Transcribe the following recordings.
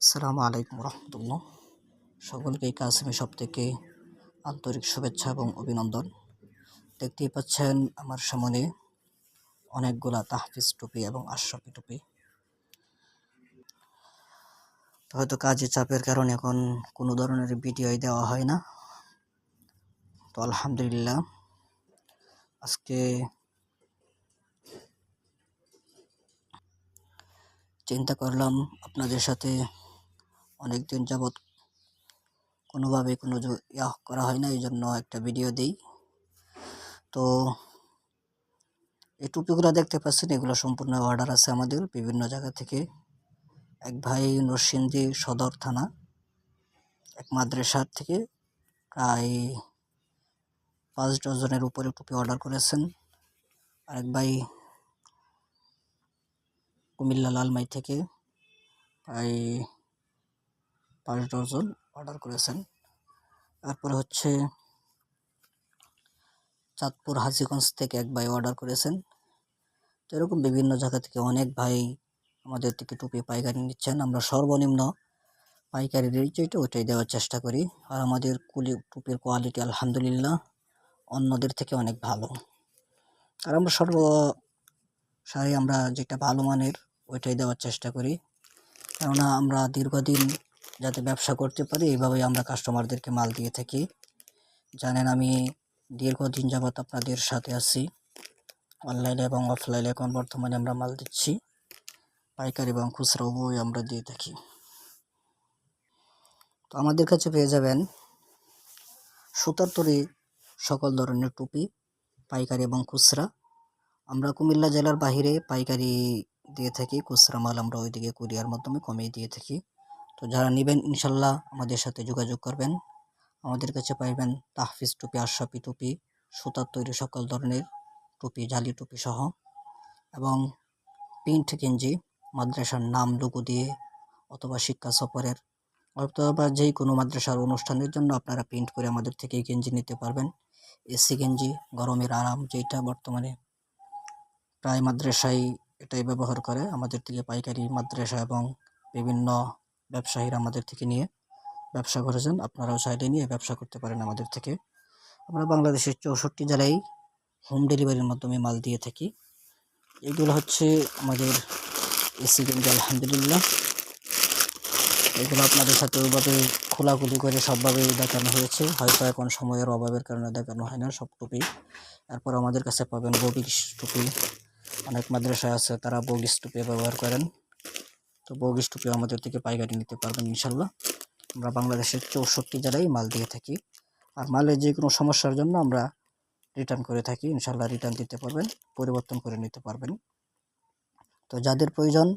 আসসালামু আলাইকুম রহমতুল্লাহ। সকলকেই কাসেমি শপ থেকে আন্তরিক শুভেচ্ছা এবং অভিনন্দন। দেখতেই পাচ্ছেন আমার সামনে অনেকগুলা তাহফিজ টুপি এবং আশরাফি টুপি। হয়তো কাজের চাপের কারণে এখন কোনো ধরনের ভিডিওই দেওয়া হয় না। তো আলহামদুলিল্লাহ, আজকে চিন্তা করলাম আপনাদের সাথে অনেকদিন যাবৎ কোনোভাবে কোনো করা হয় না, এই জন্য একটা ভিডিও দিই। তো এই টুপিগুলো দেখতে পাচ্ছেন, এগুলো সম্পূর্ণ অর্ডার আছে আমাদের বিভিন্ন জায়গা থেকে। এক ভাই নরসিংদী সদর থানা এক মাদ্রাসার থেকে প্রায় 5 ডজনের উপরে টুপি অর্ডার করেছেন। আরেক ভাই কুমিল্লা লালমাই থেকে প্রায় 5 ডজন অর্ডার করেছেন। তারপরে হচ্ছে চাঁদপুর হাজীগঞ্জ থেকে এক ভাই অর্ডার করেছেন। তো এরকম বিভিন্ন জায়গা থেকে অনেক ভাই আমাদের থেকে টুপি পাইকারি নিচ্ছেন। আমরা সর্বনিম্ন পাইকারি রেট যেটা ওইটাই দেওয়ার চেষ্টা করি। আর আমাদের টুপির কোয়ালিটি আলহামদুলিল্লাহ অন্যদের থেকে অনেক ভালো। আর আমরা আমরা যেটা ভালো মানের ওইটাই দেওয়ার চেষ্টা করি, কেননা আমরা দীর্ঘদিন যাতে ব্যবসা করতে পারি এইভাবেই আমরা কাস্টমারদেরকে মাল দিয়ে থাকি। জানেন আমি দীর্ঘদিন যাবৎ আপনাদের সাথে আছি, অনলাইনে এবং অফলাইনে। এখন বর্তমানে আমরা মাল দিচ্ছি, পাইকারি এবং খুচরা উভয় আমরা দিয়ে থাকি। তো আমাদের কাছে পেয়ে যাবেন সুতার তৈরি সকল ধরনের টুপি, পাইকারি এবং খুচরা। আমরা কুমিল্লা জেলার বাহিরে পাইকারি দিয়ে থাকি, খুচরা মাল আমরা ওইদিকে কুরিয়ার মাধ্যমে কমিয়ে দিয়ে থাকি। তো যারা নেবেন ইনশাল্লাহ আমাদের সাথে যোগাযোগ করবেন। আমাদের কাছে পাইবেন তাহফিজ টুপি, আশরাফি টুপি, সুতার তৈরি সকল ধরনের টুপি, জালি টুপি সহ, এবং প্রিন্ট গেঞ্জি মাদ্রাসার নাম লোগো দিয়ে, অথবা শিক্ষা সফরের অথবা যে কোনো মাদ্রাসার অনুষ্ঠানের জন্য আপনারা প্রিন্ট করে আমাদের থেকে গেঞ্জি নিতে পারবেন। এসি গেঞ্জি, গরমের আরাম, যেটা বর্তমানে প্রায় মাদ্রাসায় এটাই ব্যবহার করে। আমাদের থেকে পাইকারি মাদ্রাসা এবং বিভিন্ন ব্যবসায়ীরা আমাদের থেকে নিয়ে ব্যবসা করেছেন। আপনারাও চাইলে নিয়ে ব্যবসা করতে পারেন আমাদের থেকে। আমরা বাংলাদেশের 64 জেলায় হোম ডেলিভারির মাধ্যমে মাল দিয়ে থাকি। এগুলো হচ্ছে আমাদের এসি গেঞ্জি আলহামদুলিল্লাহ। এগুলো আপনাদের সাথে ওইভাবে খোলাখুলি করে সবভাবেই দেখানো হয়েছে, হয়তো এখন সময়ের অভাবের কারণে দেখানো হয় না সব টুপি। তারপর আমাদের কাছে পাবেন বগিস টুপি। অনেক মাদ্রাসায় আছে তারা বগিস টুপি ব্যবহার করেন। তো বগিস টুপি আমাদের থেকে পাইকারি নিতে পারবেন ইনশাল্লাহ। আমরা বাংলাদেশের 64 জেলায় মাল দিয়ে থাকি। আর মালের যে কোনো সমস্যার জন্য আমরা রিটার্ন করে থাকি, ইনশাল্লাহ রিটার্ন দিতে পারবেন, পরিবর্তন করে নিতে পারবেন। তো যাদের প্রয়োজন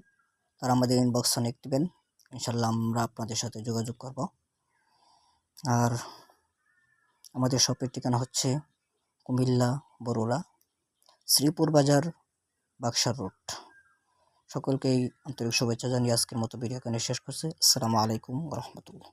তারা আমাদের ইনবক্সে লিখে দিবেন, ইনশাল্লাহ আমরা আপনাদের সাথে যোগাযোগ করব। আর আমাদের শপের ঠিকানা হচ্ছে কুমিল্লা বরুড়া, শ্রীপুর বাজার, বাক্সার রোড। সকলকেই আন্তরিক শুভেচ্ছা জানিয়ে আজকের মতো ভিডিও এখানে শেষ করছি। আসসালামু আলাইকুম রহমতুল্লাহ।